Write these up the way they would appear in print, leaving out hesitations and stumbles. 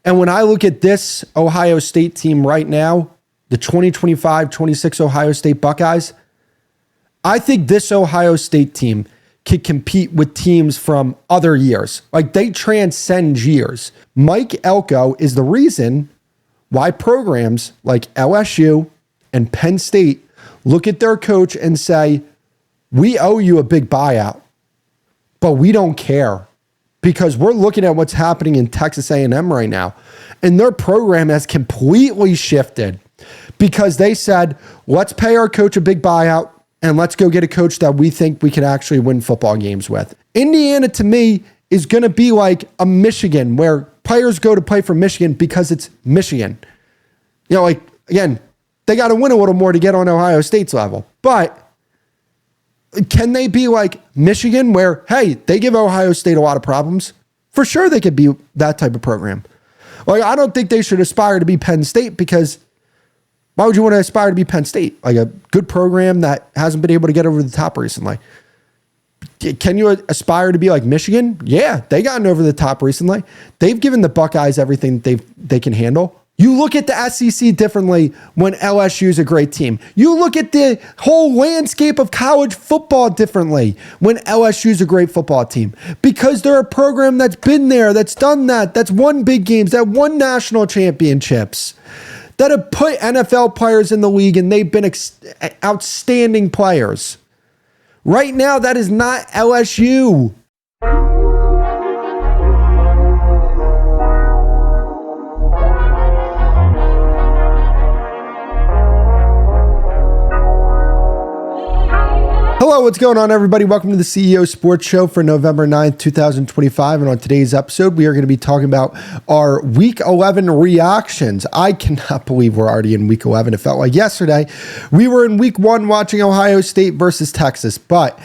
And when I look at this Ohio State team right now, the 2025-26 Ohio State Buckeyes, I think this Ohio State team could compete with teams from other years. Like, they transcend years. Mike Elko is the reason why programs like LSU and Penn State look at their coach and say, we owe you a big buyout, but we don't care, because we're looking at what's happening in Texas A&M right now. And their program has completely shifted because they said, let's pay our coach a big buyout and let's go get a coach that we think we can actually win football games with. Indiana, to me, is going to be like a Michigan, where players go to play for Michigan because it's Michigan. You know, like, again, they got to win a little more to get on Ohio State's level. But can they be like Michigan, where, hey, they give Ohio State a lot of problems? For sure they could be that type of program. Like, I don't think they should aspire to be Penn State, because why would you want to aspire to be Penn State? Like, a good program that hasn't been able to get over the top recently. Can you aspire to be like Michigan? Yeah, they gotten over the top recently. They've given the Buckeyes everything they can handle. You look at the SEC differently when LSU is a great team. You look at the whole landscape of college football differently when LSU is a great football team, because they're a program that's been there, that's done that, that's won big games, that won national championships, that have put NFL players in the league, and they've been outstanding players. Right now, that is not LSU. Hello, what's going on, everybody? Welcome to the CEO Sports Show for November 9th, 2025. And on today's episode, we are going to be talking about our Week 11 reactions. I cannot believe we're already in Week 11. It felt like yesterday. We were in Week 1 watching Ohio State versus Texas. But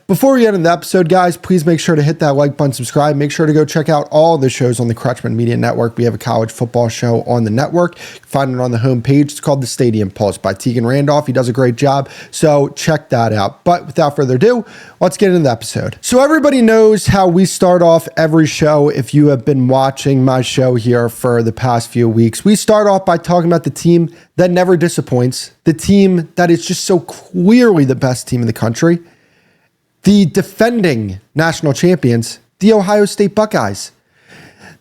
before we get into the episode, guys, please make sure to hit that like button, subscribe. Make sure to go check out all the shows on the Kretschman Media Network. We have a college football show on the network. You can find it on the homepage. It's called The Stadium Pulse by Tegan Randolph. He does a great job, so check that out. But without further ado, let's get into the episode. So everybody knows how we start off every show. If you have been watching my show here for the past few weeks, we start off by talking about the team that never disappoints, the team that is just so clearly the best team in the country, the defending national champions, the Ohio State Buckeyes.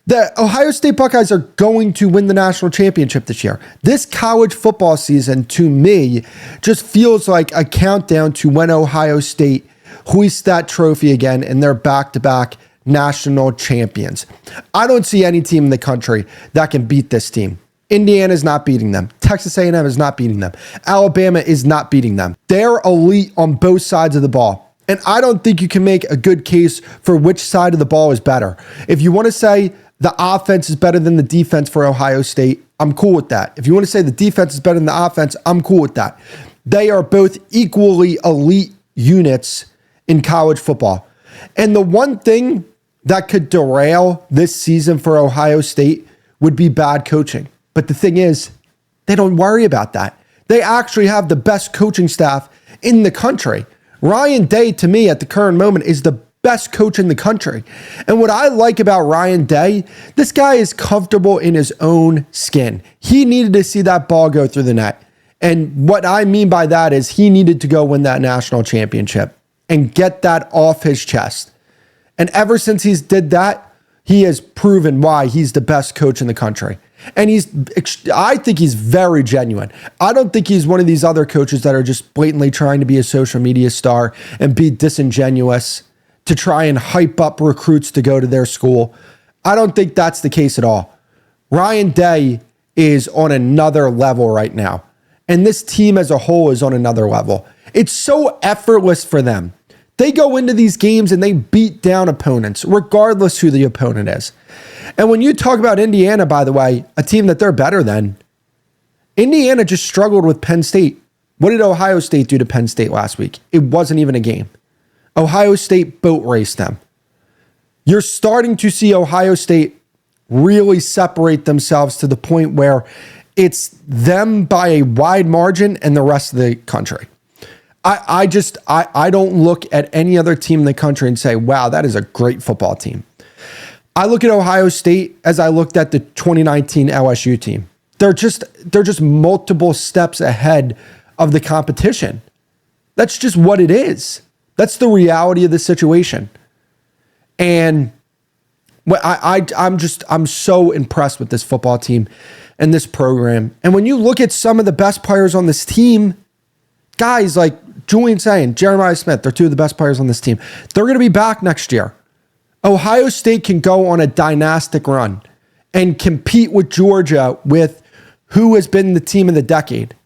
The Ohio State Buckeyes are going to win the national championship this year. This college football season, to me, just feels like a countdown to when Ohio State hoists that trophy again and they're back-to-back national champions. I don't see any team in the country that can beat this team. Indiana is not beating them. Texas A&M is not beating them. Alabama is not beating them. They're elite on both sides of the ball. And I don't think you can make a good case for which side of the ball is better. If you want to say the offense is better than the defense for Ohio State, I'm cool with that. If you want to say the defense is better than the offense, I'm cool with that. They are both equally elite units in college football. And the one thing that could derail this season for Ohio State would be bad coaching. But the thing is, they don't worry about that. They actually have the best coaching staff in the country. Ryan Day, to me, at the current moment, is the best coach in the country. And what I like about Ryan Day, this guy is comfortable in his own skin. He needed to see that ball go through the net. And what I mean by that is he needed to go win that national championship and get that off his chest. And ever since he's did that, he has proven why he's the best coach in the country. And I think he's very genuine. I don't think he's one of these other coaches that are just blatantly trying to be a social media star and be disingenuous to try and hype up recruits to go to their school. I don't think that's the case at all. Ryan Day is on another level right now. And this team as a whole is on another level. It's so effortless for them. They go into these games and they beat down opponents, regardless who the opponent is. And when you talk about Indiana, by the way, a team that they're better than, Indiana just struggled with Penn State. What did Ohio State do to Penn State last week? It wasn't even a game. Ohio State boat raced them. You're starting to see Ohio State really separate themselves to the point where it's them by a wide margin and the rest of the country. I don't look at any other team in the country and say, wow, that is a great football team. I look at Ohio State as I looked at the 2019 LSU team. They're just multiple steps ahead of the competition. That's just what it is. That's the reality of the situation. And I'm so impressed with this football team and this program. And when you look at some of the best players on this team, guys like Julian Sayin, Jeremiah Smith, they're two of the best players on this team. They're going to be back next year. Ohio State can go on a dynastic run and compete with Georgia with who has been the team of the decade.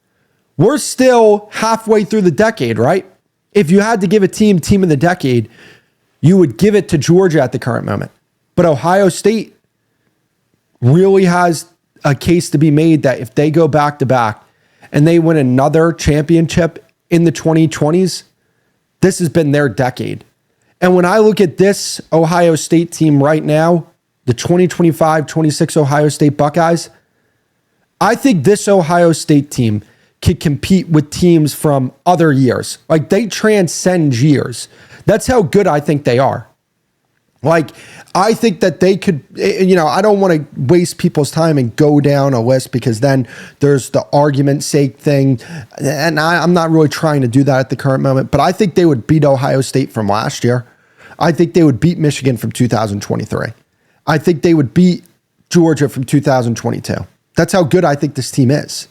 We're still halfway through the decade, right? If you had to give a team of the decade, you would give it to Georgia at the current moment. But Ohio State really has a case to be made that if they go back to back and they win another championship in the 2020s, this has been their decade. And when I look at this Ohio State team right now, the 2025-26 Ohio State Buckeyes, I think this Ohio State team can compete with teams from other years. Like, they transcend years. That's how good I think they are. Like, I think that they could, I don't want to waste people's time and go down a list because then there's the argument sake thing. And I'm not really trying to do that at the current moment, but I think they would beat Ohio State from last year. I think they would beat Michigan from 2023. I think they would beat Georgia from 2022. That's how good I think this team is.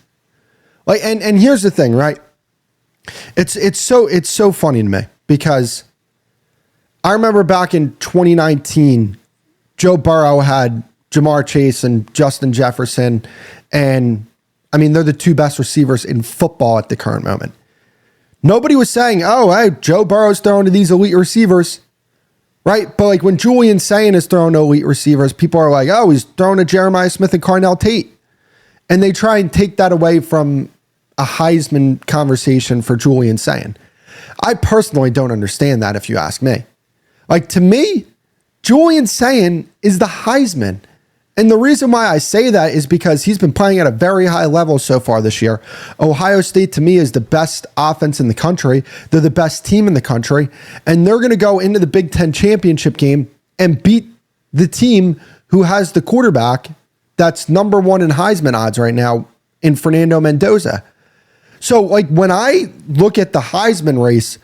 Like, and here's the thing, right? It's so funny to me because I remember back in 2019, Joe Burrow had Jamar Chase and Justin Jefferson. And I mean, they're the two best receivers in football at the current moment. Nobody was saying, oh, hey, Joe Burrow's throwing to these elite receivers, right? But like when Julian Sayin is throwing to elite receivers, people are like, oh, he's throwing to Jeremiah Smith and Carnell Tate. And they try and take that away from a Heisman conversation for Julian Sayin. I personally don't understand that if you ask me. Like, to me, Julian Sayin is the Heisman. And the reason why I say that is because he's been playing at a very high level so far this year. Ohio State, to me, is the best offense in the country. They're the best team in the country. And they're going to go into the Big Ten championship game and beat the team who has the quarterback that's number one in Heisman odds right now in Fernando Mendoza. So, like, when I look at the Heisman race,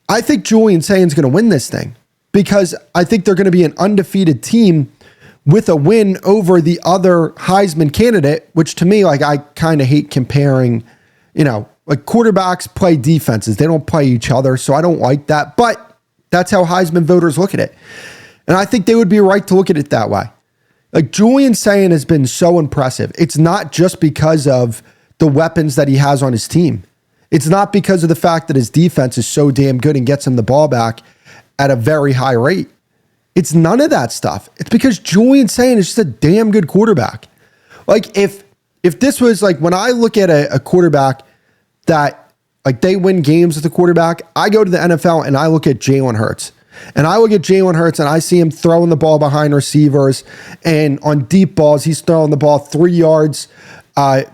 I think Julian Sayin's going to win this thing because I think they're going to be an undefeated team with a win over the other Heisman candidate, which to me, like, I kind of hate comparing, like quarterbacks play defenses. They don't play each other. So I don't like that, but that's how Heisman voters look at it. And I think they would be right to look at it that way. Like, Julian Sayin has been so impressive. It's not just because of the weapons that he has on his team. It's not because of the fact that his defense is so damn good and gets him the ball back at a very high rate. It's none of that stuff. It's because Julian Sayin is just a damn good quarterback. Like, if this was like, when I look at a quarterback that, like, they win games with a quarterback, I go to the NFL and I look at Jalen Hurts. And I look at Jalen Hurts and I see him throwing the ball behind receivers, and on deep balls, he's throwing the ball 3 yards, but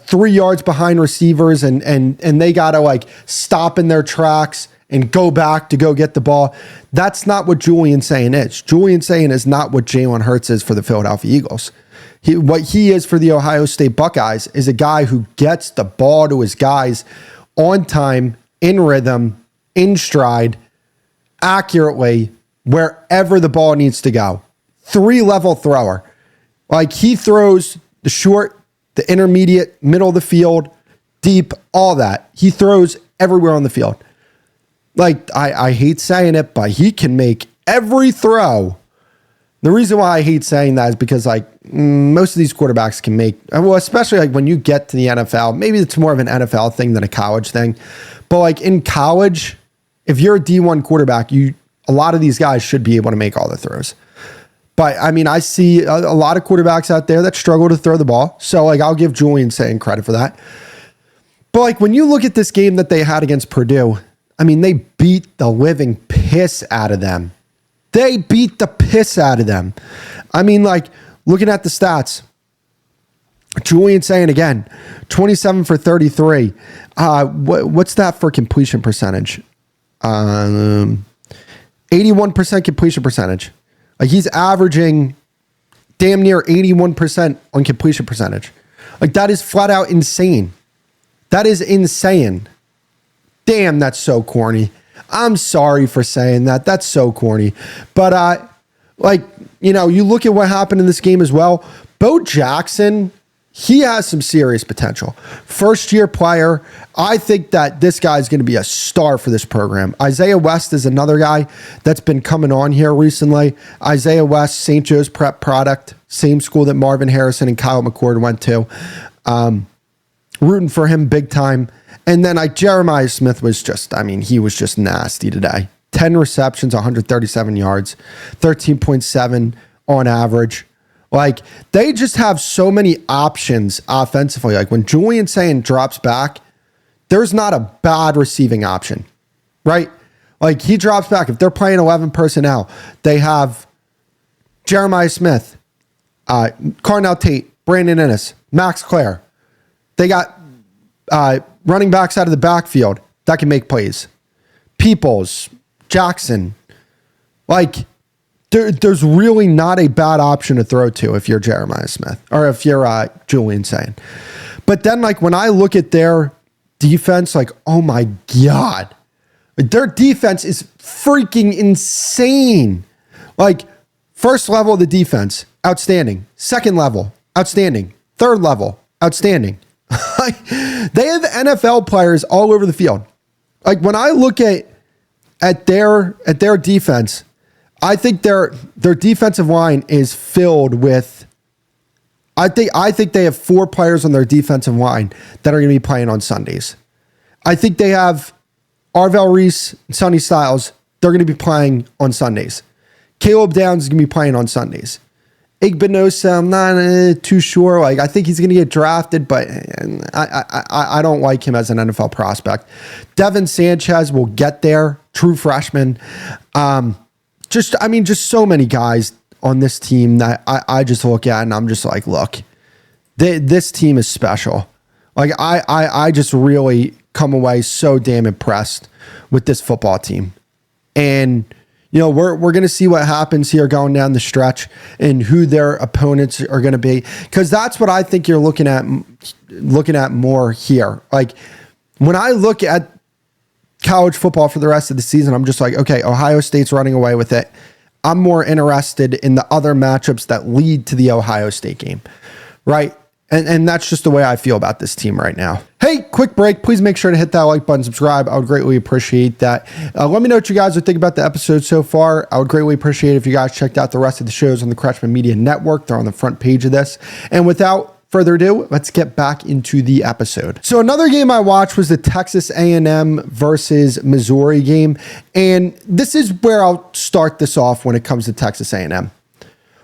3 yards behind receivers, and they got to like stop in their tracks and go back to go get the ball. That's not what Julian Sayin is. Julian Sayin is not what Jalen Hurts is for the Philadelphia Eagles. What he is for the Ohio State Buckeyes is a guy who gets the ball to his guys on time, in rhythm, in stride, accurately, wherever the ball needs to go. 3-level thrower. Like, he throws the short, the intermediate, middle of the field, deep, all that. He throws everywhere on the field. Like, I hate saying it, but he can make every throw. The reason why I hate saying that is because, like, most of these quarterbacks can make, well, especially like when you get to the NFL, maybe it's more of an NFL thing than a college thing. But like in college, if you're a D1 quarterback, a lot of these guys should be able to make all the throws. But I mean, I see a lot of quarterbacks out there that struggle to throw the ball. So like, I'll give Julian Sayin credit for that. But like, when you look at this game that they had against Purdue, I mean, they beat the living piss out of them. They beat the piss out of them. I mean, like, looking at the stats, Julian Sayin again, 27 for 33. What's that for completion percentage? 81% completion percentage. Like he's averaging damn near 81% on completion percentage. Like that is flat out insane. That is insane. Damn, that's so corny. I'm sorry for saying that. That's so corny. But you look at what happened in this game as well. Bo Jackson, he has some serious potential. First year player. I think that this guy is going to be a star for this program. Isaiah West is another guy that's been coming on here recently. Isaiah West, St. Joe's prep product, same school that Marvin Harrison and Kyle McCord went to. Rooting for him big time. And then Jeremiah Smith was he was just nasty today. 10 receptions, 137 yards, 13.7 on average. Like, they just have so many options offensively. Like, when Julian Sayin drops back, there's not a bad receiving option, right? Like, he drops back. If they're playing 11 personnel, they have Jeremiah Smith, Carnell Tate, Brandon Ennis, Max Clare. They got running backs out of the backfield that can make plays. Peoples, Jackson. Like, there's really not a bad option to throw to if you're Jeremiah Smith or if you're Julian Sayin. But then, like, when I look at their defense, like, oh my God, their defense is freaking insane. Like, first level of the defense, outstanding. Second level, outstanding. Third level, outstanding. They have NFL players all over the field. Like, when I look at their defense, I think their defensive line is filled with. I think they have 4 players on their defensive line that are going to be playing on Sundays. I think they have Arvell Reese and Sonny Styles. They're going to be playing on Sundays. Caleb Downs is going to be playing on Sundays. Igbinosa, I'm not too sure. Like, I think he's going to get drafted, but I don't like him as an NFL prospect. Devin Sanchez will get there, true freshman. Just so many guys on this team that I just look at and I'm just like, look, this team is special. Like, I just really come away so damn impressed with this football team. And we're going to see what happens here going down the stretch and who their opponents are going to be. Because that's what I think you're looking at more here. Like, when I look at college football for the rest of the season, I'm just like, okay, Ohio State's running away with it. I'm more interested in the other matchups that lead to the Ohio State game, right? And that's just the way I feel about this team right now. Hey, quick break. Please make sure to hit that like button, subscribe. I would greatly appreciate that. Let me know what you guys would think about the episode so far. I would greatly appreciate it if you guys checked out the rest of the shows on the Kretschman Media Network. They're on the front page of this. And without further ado, let's get back into the episode. So another game I watched was the Texas A&M versus Missouri game. And this is where I'll start this off when it comes to Texas A&M.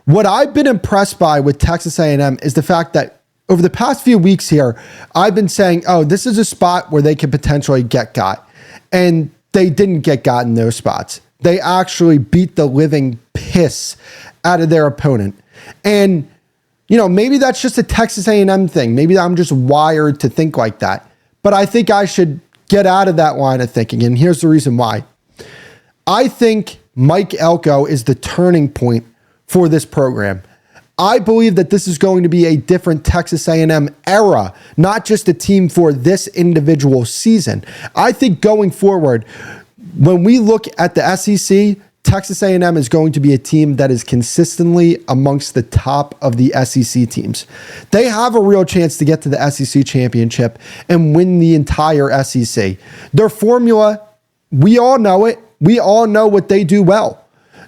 What I've been impressed by with Texas A&M is the fact that over the past few weeks here, I've been saying, oh, this is a spot where they could potentially get got. And they didn't get got in those spots. They actually beat the living piss out of their opponent. And, maybe that's just a Texas A&M thing. Maybe I'm just wired to think like that. But I think I should get out of that line of thinking. And here's the reason why. I think Mike Elko is the turning point for this program. I believe that this is going to be a different Texas A&M era, not just a team for this individual season. I think going forward, when we look at the SEC, Texas A&M is going to be a team that is consistently amongst the top of the SEC teams. They have a real chance to get to the SEC championship and win the entire SEC. Their formula, we all know it. We all know what they do well.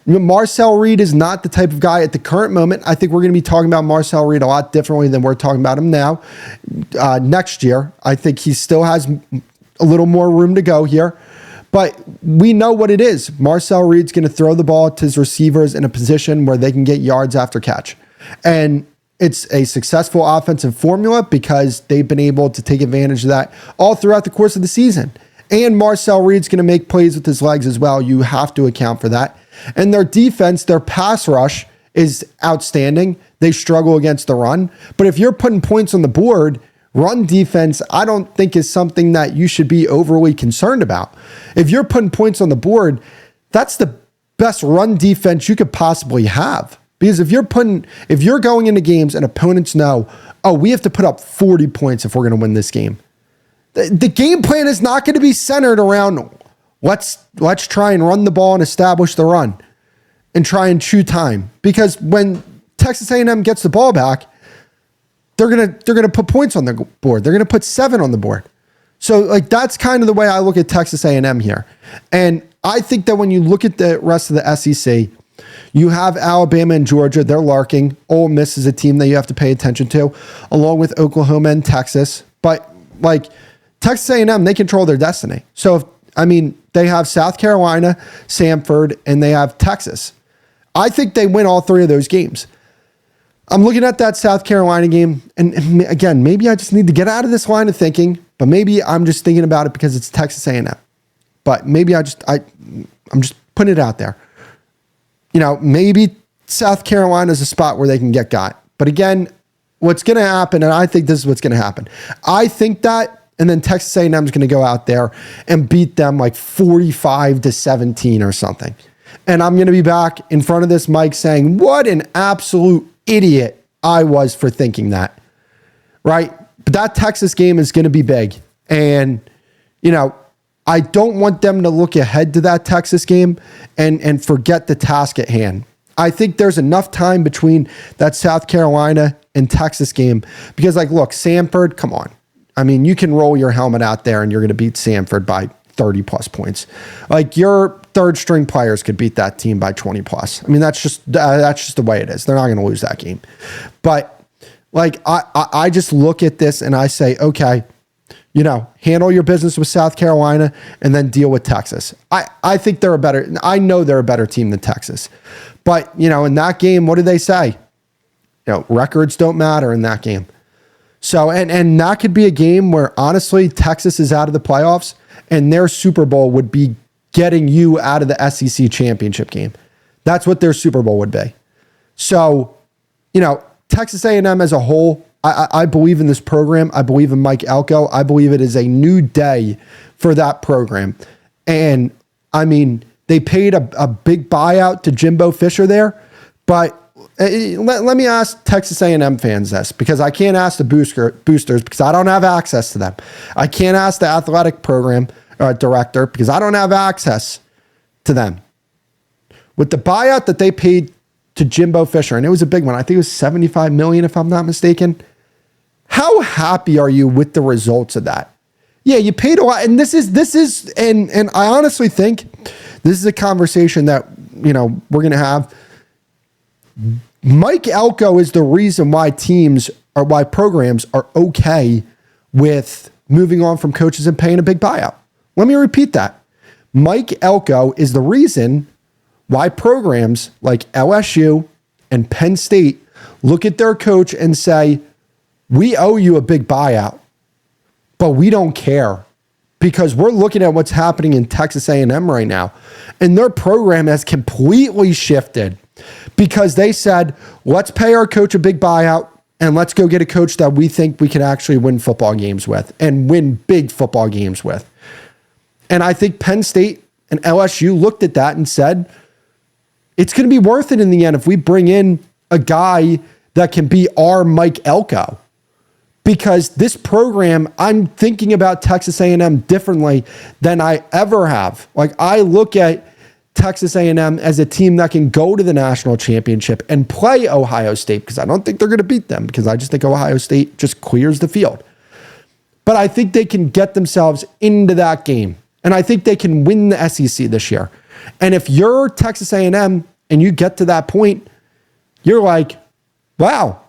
Marcel Reed is not the type of guy at the current moment. I think we're going to be talking about Marcel Reed a lot differently than we're talking about him now. Next year, I think he still has a little more room to go here. But we know what it is. Marcel Reed's going to throw the ball to his receivers in a position where they can get yards after catch. And it's a successful offensive formula because they've been able to take advantage of that all throughout the course of the season. And Marcel Reed's going to make plays with his legs as well. You have to account for that. And their defense, their pass rush is outstanding. They struggle against the run. But if you're putting points on the board, run defense, I don't think is something that you should be overly concerned about. If you're putting points on the board, that's the best run defense you could possibly have. Because if you're going into games and opponents know, oh, we have to put up 40 points if we're going to win this game. The game plan is not going to be centered around let's try and run the ball and establish the run and try and chew time. Because when Texas A&M gets the ball back, they're gonna put points on the board. They're gonna put 7 on the board. So like that's kind of the way I look at Texas A&M here. And I think that when you look at the rest of the SEC, you have Alabama and Georgia. They're larking. Ole Miss is a team that you have to pay attention to, along with Oklahoma and Texas. But like Texas A&M, they control their destiny. So they have South Carolina, Samford, and they have Texas. I think they win all 3 of those games. I'm looking at that South Carolina game, and again, maybe I just need to get out of this line of thinking, but maybe I'm just thinking about it because it's Texas A&M. But maybe I'm just putting it out there. Maybe South Carolina is a spot where they can get got. But again, what's going to happen, and I think this is what's going to happen. I think that, and then Texas A&M is going to go out there and beat them like 45-17 or something. And I'm going to be back in front of this mic saying, what an absolute idiot I was for thinking that, right? But that Texas game is going to be big. And, I don't want them to look ahead to that Texas game and forget the task at hand. I think there's enough time between that South Carolina and Texas game because, look, Samford, come on. You can roll your helmet out there and you're going to beat Samford by 30 plus points. Your third string players could beat that team by 20 plus. That's just the way it is. They're not going to lose that game. But I just look at this and I say, okay, handle your business with South Carolina and then deal with Texas. I think I know they're a better team than Texas. But, in that game, what do they say? Records don't matter in that game. So, and that could be a game where honestly, Texas is out of the playoffs and their Super Bowl would be getting you out of the SEC championship game. That's what their Super Bowl would be. So, Texas A&M as a whole, I believe in this program. I believe in Mike Elko. I believe it is a new day for that program. And they paid a big buyout to Jimbo Fisher there, but let me ask Texas A&M fans this, because I can't ask the boosters because I don't have access to them. I can't ask the athletic program director because I don't have access to them. With the buyout that they paid to Jimbo Fisher, and it was a big one. I think it was $75 million, if I'm not mistaken. How happy are you with the results of that? Yeah, you paid a lot, and this is, and I honestly think this is a conversation that we're gonna have. Mike Elko is the reason why programs are okay with moving on from coaches and paying a big buyout. Let me repeat that. Mike Elko is the reason why programs like LSU and Penn State look at their coach and say, we owe you a big buyout, but we don't care because we're looking at what's happening in Texas A&M right now. And their program has completely shifted because they said, let's pay our coach a big buyout and let's go get a coach that we think we can actually win football games with and win big football games with. And I think Penn State and LSU looked at that and said, it's going to be worth it in the end if we bring in a guy that can be our Mike Elko. Because this program, I'm thinking about Texas A&M differently than I ever have. I look at Texas A&M as a team that can go to the national championship and play Ohio State, because I don't think they're going to beat them, because I just think Ohio State just clears the field. But I think they can get themselves into that game. And I think they can win the SEC this year. And if you're Texas A&M and you get to that point, you're like, wow,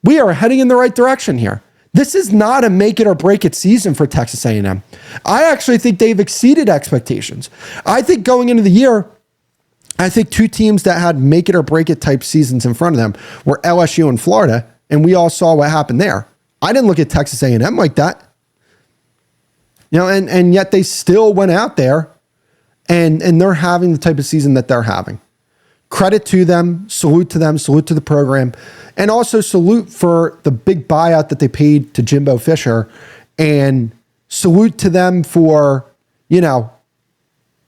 we are heading in the right direction here. This is not a make it or break it season for Texas A&M. I actually think they've exceeded expectations. I think going into the year, I think two teams that had make it or break it type seasons in front of them were LSU and Florida, and we all saw what happened there. I didn't look at Texas A&M like that. And yet they still went out there and they're having the type of season that they're having. Credit to them, salute to the program, and also salute for the big buyout that they paid to Jimbo Fisher, and salute to them for,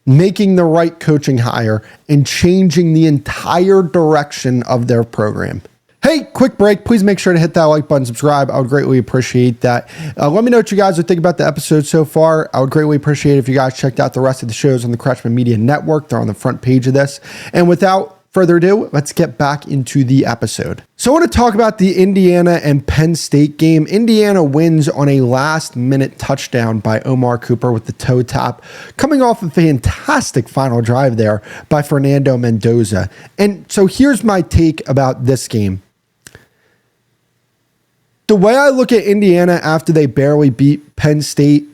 making the right coaching hire and changing the entire direction of their program. Hey, quick break. Please make sure to hit that like button, subscribe. I would greatly appreciate that. Let me know what you guys would think about the episode so far. I would greatly appreciate it if you guys checked out the rest of the shows on the Kretschman Media Network. They're on the front page of this. And without further ado, let's get back into the episode. So I want to talk about the Indiana and Penn State game. Indiana wins on a last-minute touchdown by Omar Cooper with the toe tap, coming off a fantastic final drive there by Fernando Mendoza. And so here's my take about this game. The way I look at Indiana after they barely beat Penn State,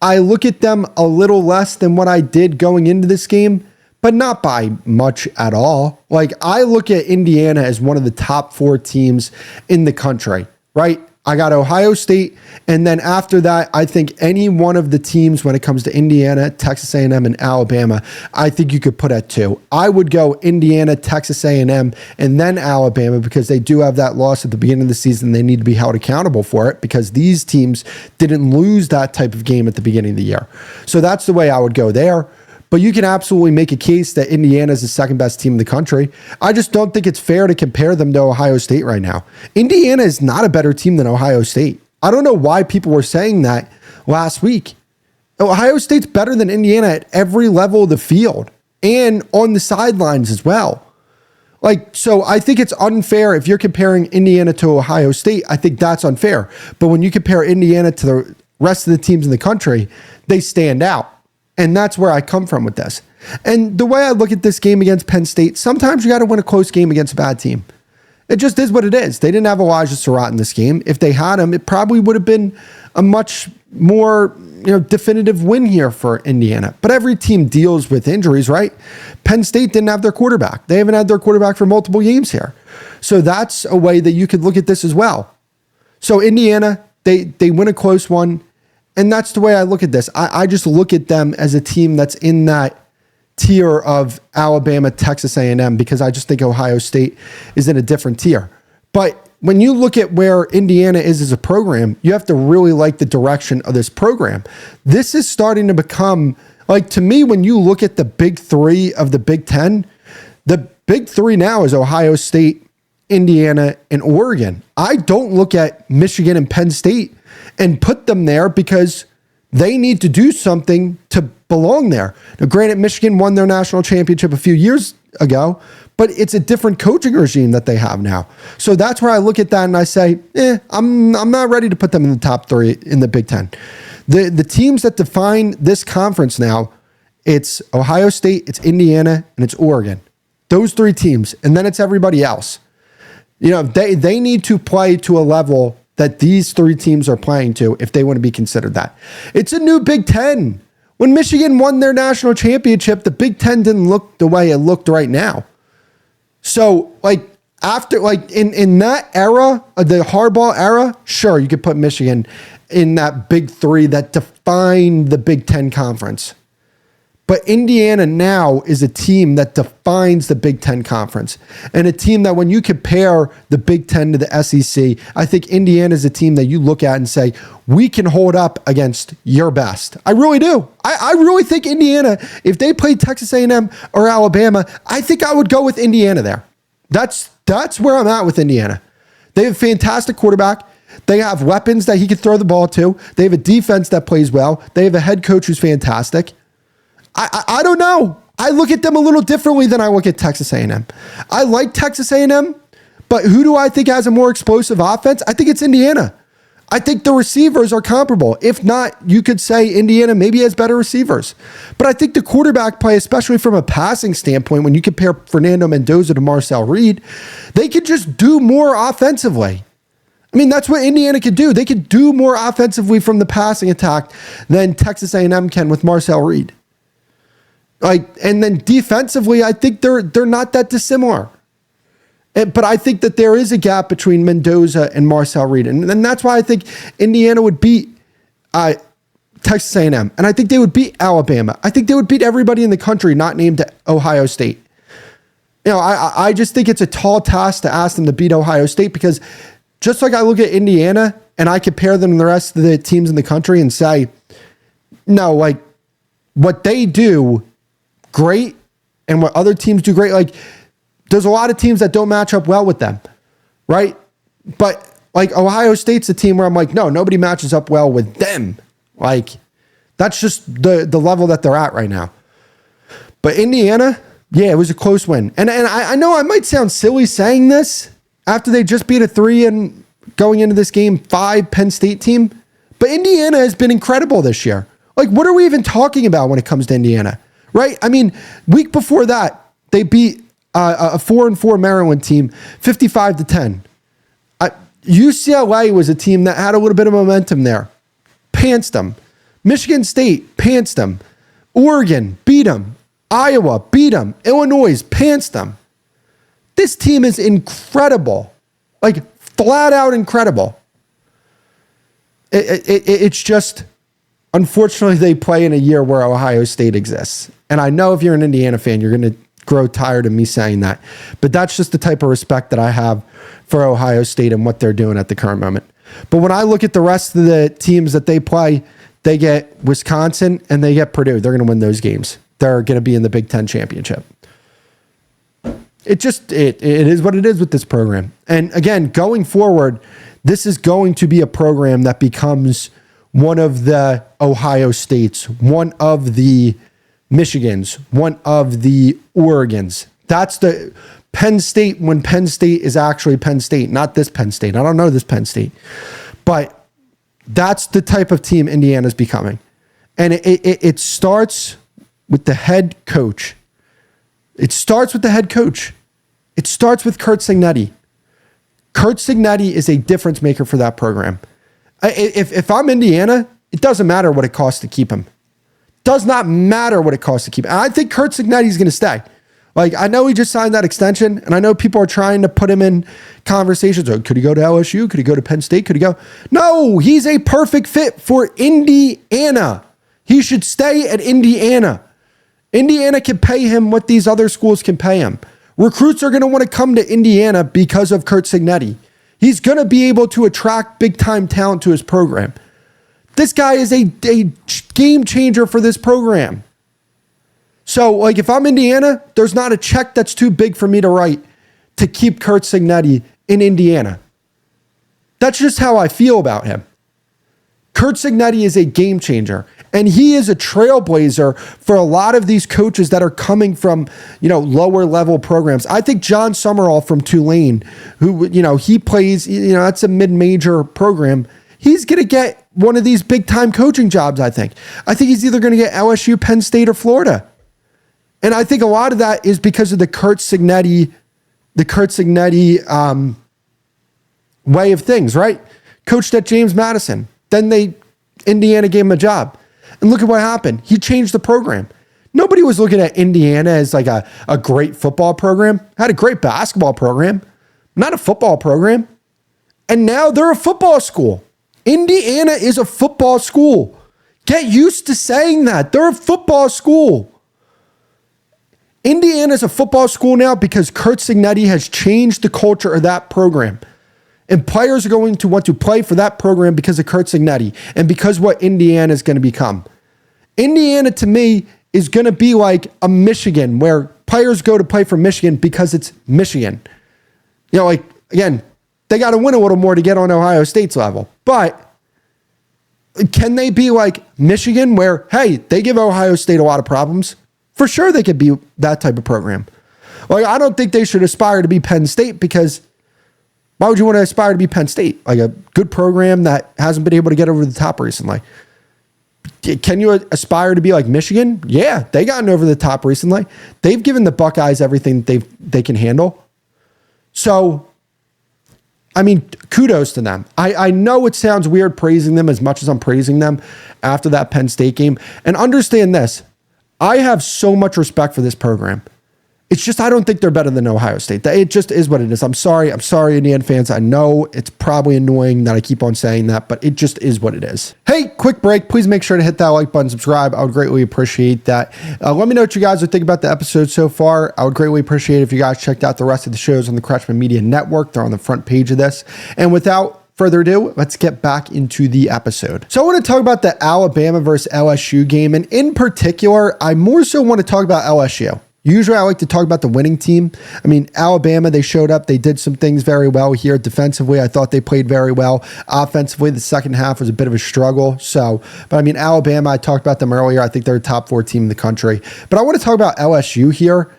I look at them a little less than what I did going into this game, but not by much at all. Like, I look at Indiana as one of the top 4 teams in the country, right? I got Ohio State, and then after that, I think any one of the teams when it comes to Indiana, Texas A&M, and Alabama, I think you could put at 2. I would go Indiana, Texas A&M, and then Alabama because they do have that loss at the beginning of the season. They need to be held accountable for it because these teams didn't lose that type of game at the beginning of the year. So that's the way I would go there. But you can absolutely make a case that Indiana is the second best team in the country. I just don't think it's fair to compare them to Ohio State right now. Indiana is not a better team than Ohio State. I don't know why people were saying that last week. Ohio State's better than Indiana at every level of the field and on the sidelines as well. So I think it's unfair if you're comparing Indiana to Ohio State. I think that's unfair. But when you compare Indiana to the rest of the teams in the country, they stand out. And that's where I come from with this. And the way I look at this game against Penn State, sometimes you got to win a close game against a bad team. It just is what it is. They didn't have Elijah Surratt in this game. If they had him, it probably would have been a much more definitive win here for Indiana. But every team deals with injuries, right? Penn State didn't have their quarterback. They haven't had their quarterback for multiple games here. So that's a way that you could look at this as well. So Indiana, they win a close one. And that's the way I look at this. I just look at them as a team that's in that tier of Alabama, Texas A&M, because I just think Ohio State is in a different tier. But when you look at where Indiana is as a program, you have to really like the direction of this program. This is starting to become, to me, when you look at the big 3 of the Big Ten, the big 3 now is Ohio State, Indiana, and Oregon. I don't look at Michigan and Penn State and put them there because they need to do something to belong there. Now, granted, Michigan won their national championship a few years ago, but it's a different coaching regime that they have now. So that's where I look at that and I say, I'm not ready to put them in the top 3 in the Big Ten. The teams that define this conference now, it's Ohio State, it's Indiana, and it's Oregon. Those 3 teams, and then it's everybody else. They need to play to a level that these 3 teams are playing to if they want to be considered that. It's a new Big Ten. When Michigan won their national championship, the Big Ten didn't look the way it looked right now. So, after, in that era, the Harbaugh era, sure, you could put Michigan in that Big 3 that defined the Big Ten conference. But Indiana now is a team that defines the Big Ten conference and a team that when you compare the Big Ten to the SEC, I think Indiana is a team that you look at and say, we can hold up against your best. I really do. I really think Indiana, if they played Texas A&M or Alabama, I think I would go with Indiana there. That's where I'm at with Indiana. They have a fantastic quarterback. They have weapons that he can throw the ball to. They have a defense that plays well. They have a head coach who's fantastic. I don't know. I look at them a little differently than I look at Texas A&M. I like Texas A&M, but who do I think has a more explosive offense? I think it's Indiana. I think the receivers are comparable. If not, you could say Indiana maybe has better receivers. But I think the quarterback play, especially from a passing standpoint, when you compare Fernando Mendoza to Marcel Reed, they could just do more offensively. I mean, that's what Indiana could do. They could do more offensively from the passing attack than Texas A&M can with Marcel Reed. And then defensively, I think they're not that dissimilar. But I think that there is a gap between Mendoza and Marcel Reed. And that's why I think Indiana would beat Texas A&M. And I think they would beat Alabama. I think they would beat everybody in the country not named Ohio State. I just think it's a tall task to ask them to beat Ohio State because just like I look at Indiana and I compare them to the rest of the teams in the country and say, no, what they do great and what other teams do great, like there's a lot of teams that don't match up well with them, right? But like Ohio State's a team where I'm like, no, nobody matches up well with them. Like that's just the level that they're at right now. But Indiana, yeah, it was a close win. And I know I might sound silly saying this after they just beat a 3 and going into this game 5 Penn State team, but Indiana has been incredible this year. Like, what are we even talking about when it comes to Indiana, right? I mean, week before that, they beat a 4-4 Maryland team 55-10. UCLA was a team that had a little bit of momentum there. Pantsed them. Michigan State pantsed them. Oregon beat them. Iowa beat them. Illinois pantsed them. This team is incredible. Like, flat out incredible. It's just, unfortunately, they play in a year where Ohio State exists. And I know if you're an Indiana fan, you're going to grow tired of me saying that. But that's just the type of respect that I have for Ohio State and what they're doing at the current moment. But when I look at the rest of the teams that they play, they get Wisconsin and they get Purdue. They're going to win those games. They're going to be in the Big Ten championship. It is what it is with this program. And again, going forward, this is going to be a program that becomes one of the Ohio States, one of the Michigans, one of the Oregons. That's the Penn State when Penn State is actually Penn State, not this Penn State. I don't know this Penn State. But that's the type of team Indiana's becoming. And it starts with the head coach. It starts with the head coach. It starts with Curt Cignetti. Curt Cignetti is a difference maker for that program. If I'm Indiana, it doesn't matter what it costs to keep him. Does not matter what it costs to keep him. And I think Curt Cignetti is going to stay. Like, I know he just signed that extension, and I know people are trying to put him in conversations. Oh, could he go to LSU? Could he go to Penn State? Could he go? No, he's a perfect fit for Indiana. He should stay at Indiana. Indiana can pay him what these other schools can pay him. Recruits are going to want to come to Indiana because of Curt Cignetti. He's going to be able to attract big-time talent to his program. This guy is a game changer for this program. So, like, if I'm Indiana, there's not a check that's too big for me to write to keep Curt Cignetti in Indiana. That's just how I feel about him. Curt Cignetti is a game changer, and he is a trailblazer for a lot of these coaches that are coming from, lower level programs. I think John Summerall from Tulane, who, he plays, that's a mid-major program. He's going to get one of these big time coaching jobs, I think. I think he's either going to get LSU, Penn State, or Florida. And I think a lot of that is because of the Curt Cignetti way of things, right? Coached at James Madison. Then Indiana gave him a job. And look at what happened. He changed the program. Nobody was looking at Indiana as like a great football program. Had a great basketball program, not a football program. And now they're a football school. Indiana is a football school. Get used to saying that. They're a football school. Indiana is a football school now because Curt Cignetti has changed the culture of that program. And players are going to want to play for that program because of Curt Cignetti and because what Indiana is going to become. Indiana, to me, is going to be like a Michigan where players go to play for Michigan because it's Michigan. Again, they got to win a little more to get on Ohio State's level. But can they be like Michigan where, hey, they give Ohio State a lot of problems? For sure they could be that type of program. Like, I don't think they should aspire to be Penn State because why would you want to aspire to be Penn State? Like a good program that hasn't been able to get over the top recently. Can you aspire to be like Michigan? Yeah, they gotten over the top recently. They've given the Buckeyes everything they can handle. So, I mean, kudos to them. I know it sounds weird praising them as much as I'm praising them after that Penn State game. And understand this, I have so much respect for this program. It's just I don't think they're better than Ohio State. It just is what it is. I'm sorry, Indiana fans. I know it's probably annoying that I keep on saying that, but it just is what it is. Hey, quick break. Please make sure to hit that like button, subscribe. I would greatly appreciate that. Let me know what you guys would think about the episode so far. I would greatly appreciate it if you guys checked out the rest of the shows on the Kretschman Media Network. They're on the front page of this. And without further ado, let's get back into the episode. So I want to talk about the Alabama versus LSU game. And in particular, I more so want to talk about LSU. Usually I like to talk about the winning team. I mean, Alabama, they showed up. They did some things very well here. Defensively, I thought they played very well. Offensively, the second half was a bit of a struggle. But I mean, Alabama, I talked about them earlier. I think they're a top 4 team in the country. But I want to talk about LSU here.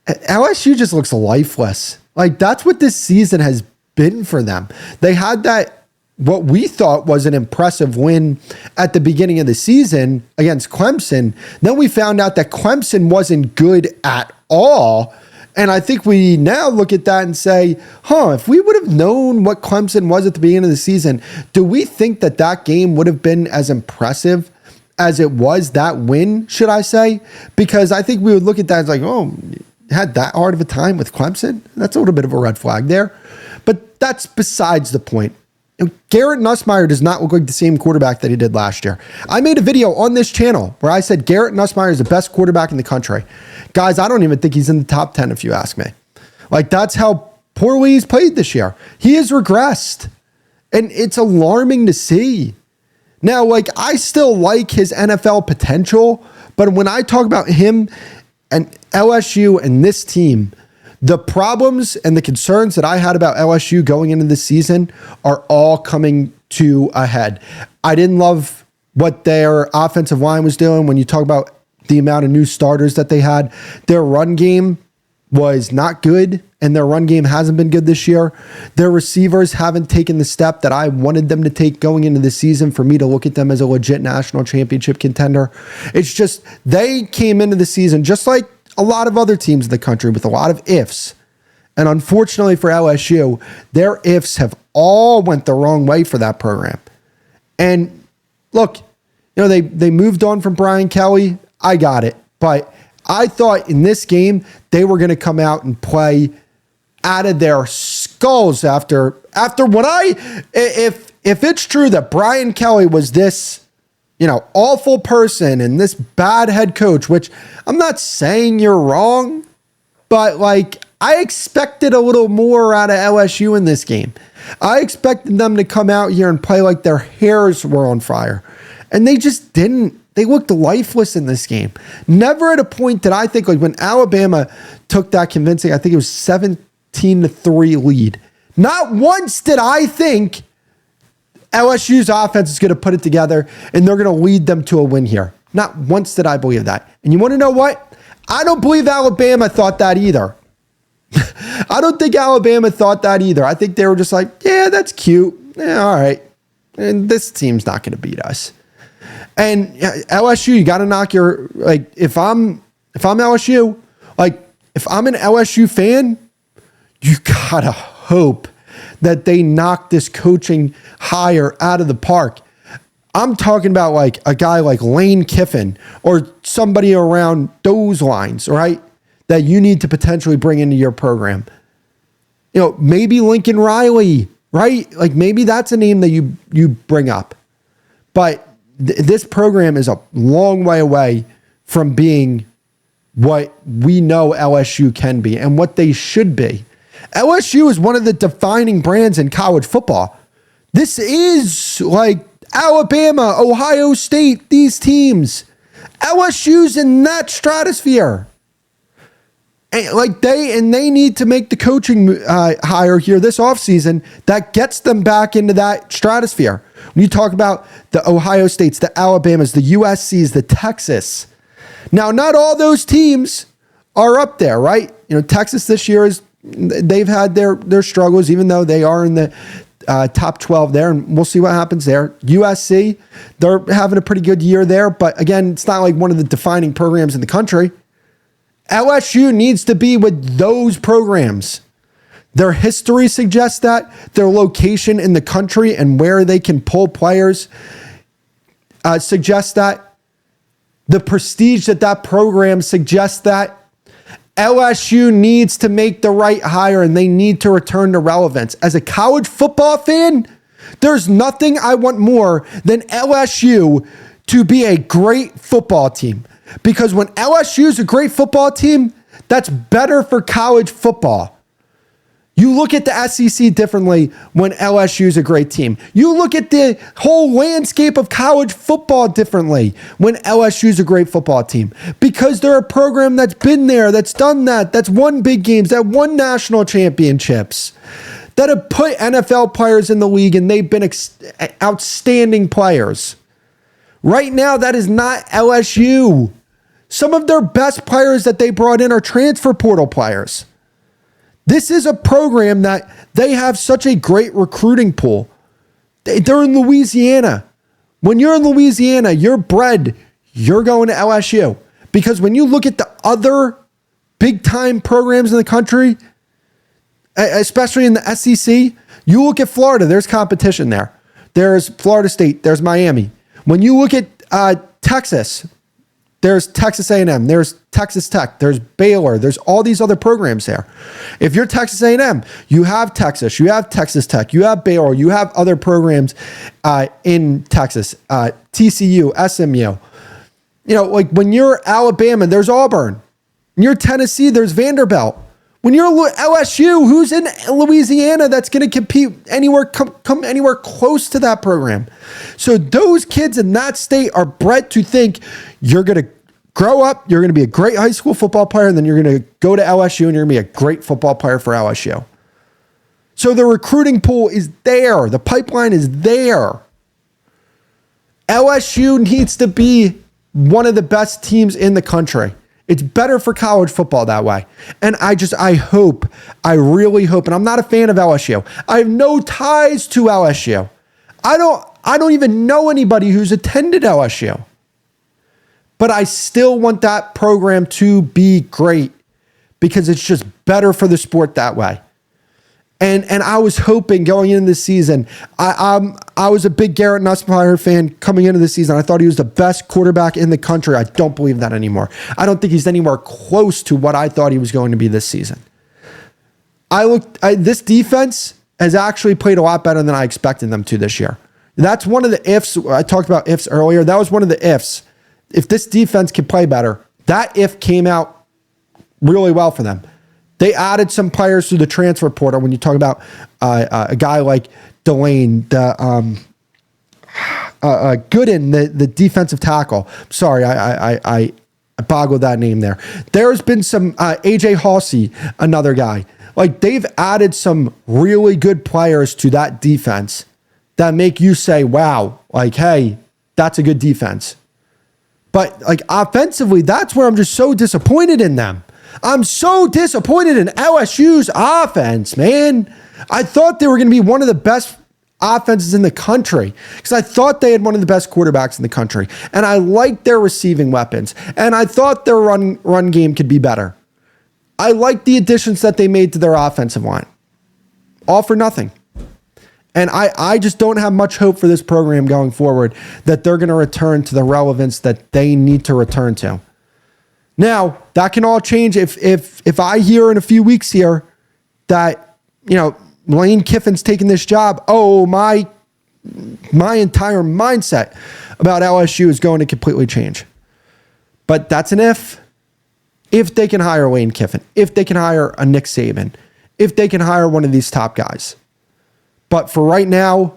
LSU just looks lifeless. Like, that's what this season has been for them. They had that, what we thought was an impressive win at the beginning of the season against Clemson. Then we found out that Clemson wasn't good at all. And I think we now look at that and say, if we would have known what Clemson was at the beginning of the season, do we think that that game would have been as impressive as it was, that win, should I say? Because I think we would look at that as like, had that hard of a time with Clemson? That's a little bit of a red flag there. But that's besides the point. Garrett Nussmeier does not look like the same quarterback that he did last year. I made a video on this channel where I said Garrett Nussmeier is the best quarterback in the country. Guys, I don't even think he's in the top 10 if you ask me. Like, that's how poorly he's played this year. He has regressed. And it's alarming to see. Now, like, I still like his NFL potential, but when I talk about him and LSU and this team, the problems and the concerns that I had about LSU going into the season are all coming to a head. I didn't love what their offensive line was doing. When you talk about the amount of new starters that they had, their run game was not good, and their run game hasn't been good this year. Their receivers haven't taken the step that I wanted them to take going into the season for me to look at them as a legit national championship contender. It's just, they came into the season just like a lot of other teams in the country with a lot of ifs. And unfortunately for LSU, their ifs have all went the wrong way for that program. And look, they moved on from Brian Kelly. I got it. But I thought in this game, they were going to come out and play out of their skulls after what if it's true that Brian Kelly was this awful person and this bad head coach, which I'm not saying you're wrong, but like, I expected a little more out of LSU in this game. I expected them to come out here and play like their hairs were on fire. And they just didn't. They looked lifeless in this game. Never at a point did I think, like when Alabama took that convincing, I think it was 17-3 lead. Not once did I think LSU's offense is going to put it together and they're going to lead them to a win here. Not once did I believe that. And you want to know what? I don't believe Alabama thought that either. I don't think Alabama thought that either. I think they were just like, yeah, that's cute. Yeah, all right. And this team's not going to beat us. And LSU, you got to knock your, like, if I'm LSU, like, if I'm an LSU fan, you got to hope that they knock this coaching hire out of the park. I'm talking about like a guy like Lane Kiffin or somebody around those lines, right? That you need to potentially bring into your program. Maybe Lincoln Riley, right? Like maybe that's a name that you bring up. But this program is a long way away from being what we know LSU can be and what they should be. LSU is one of the defining brands in college football. This is like Alabama, Ohio State, these teams. LSU's in that stratosphere. And they need to make the coaching hire here this offseason that gets them back into that stratosphere. When you talk about the Ohio States, the Alabamas, the USCs, the Texas. Now, not all those teams are up there, right? Texas this year they've had their struggles, even though they are in the top 12 there, and we'll see what happens there. USC, they're having a pretty good year there, but again, it's not like one of the defining programs in the country. LSU needs to be with those programs. Their history suggests that. Their location in the country and where they can pull players suggests that. The prestige that program suggests that. LSU needs to make the right hire and they need to return to relevance. As a college football fan, there's nothing I want more than LSU to be a great football team. Because when LSU is a great football team, that's better for college football. You look at the SEC differently when LSU is a great team. You look at the whole landscape of college football differently when LSU is a great football team, because they're a program that's been there, that's done that, that's won big games, that won national championships, that have put NFL players in the league, and they've been outstanding players. Right now, that is not LSU. Some of their best players that they brought in are transfer portal players. This is a program that they have such a great recruiting pool. They're in Louisiana. When you're in Louisiana, you're bred, you're going to LSU. Because when you look at the other big-time programs in the country, especially in the SEC, you look at Florida, there's competition there. There's Florida State, there's Miami. When you look at Texas, there's Texas A&M, there's Texas Tech, there's Baylor, there's all these other programs there. If you're Texas A&M, you have Texas, you have Texas Tech, you have Baylor, you have other programs in Texas, TCU, SMU. You know, like when you're Alabama, there's Auburn. When you're Tennessee, there's Vanderbilt. When you're LSU, who's in Louisiana that's going to compete anywhere, come anywhere close to that program? So those kids in that state are bred to think you're going to grow up, you're going to be a great high school football player, and then you're going to go to LSU and you're going to be a great football player for LSU. So the recruiting pool is there. The pipeline is there. LSU needs to be one of the best teams in the country. It's better for college football that way. And I really hope, and I'm not a fan of LSU. I have no ties to LSU. I don't even know anybody who's attended LSU. But I still want that program to be great because it's just better for the sport that way. And I was hoping going into the season, I was a big Garrett Nussmeier fan coming into the season. I thought he was the best quarterback in the country. I don't believe that anymore. I don't think he's anywhere close to what I thought he was going to be this season. This defense has actually played a lot better than I expected them to this year. That's one of the ifs. I talked about ifs earlier. That was one of the ifs. If this defense could play better, that if came out really well for them. They added some players through the transfer portal. When you talk about a guy like Delane, Gooden, the defensive tackle. Sorry, I boggled that name there. There's been some AJ Halsey, another guy. Like they've added some really good players to that defense that make you say, wow, like, hey, that's a good defense. But like offensively, that's where I'm just so disappointed in them. I'm so disappointed in LSU's offense, man. I thought they were going to be one of the best offenses in the country because I thought they had one of the best quarterbacks in the country. And I liked their receiving weapons. And I thought their run game could be better. I liked the additions that they made to their offensive line. All for nothing. And I just don't have much hope for this program going forward that they're going to return to the relevance that they need to return to. Now, that can all change if I hear in a few weeks here that, you know, Lane Kiffin's taking this job. Oh, my entire mindset about LSU is going to completely change. But that's an if. If they can hire Lane Kiffin, if they can hire a Nick Saban, if they can hire one of these top guys. But for right now,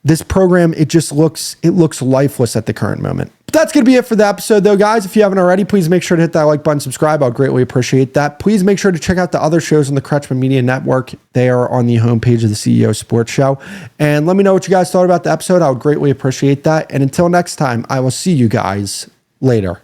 this program, it looks lifeless at the current moment. But that's going to be it for the episode, though, guys. If you haven't already, please make sure to hit that like button, subscribe. I'll greatly appreciate that. Please make sure to check out the other shows on the Kretschman Media Network. They are on the homepage of the CEO Sports Show. And let me know what you guys thought about the episode. I would greatly appreciate that. And until next time, I will see you guys later.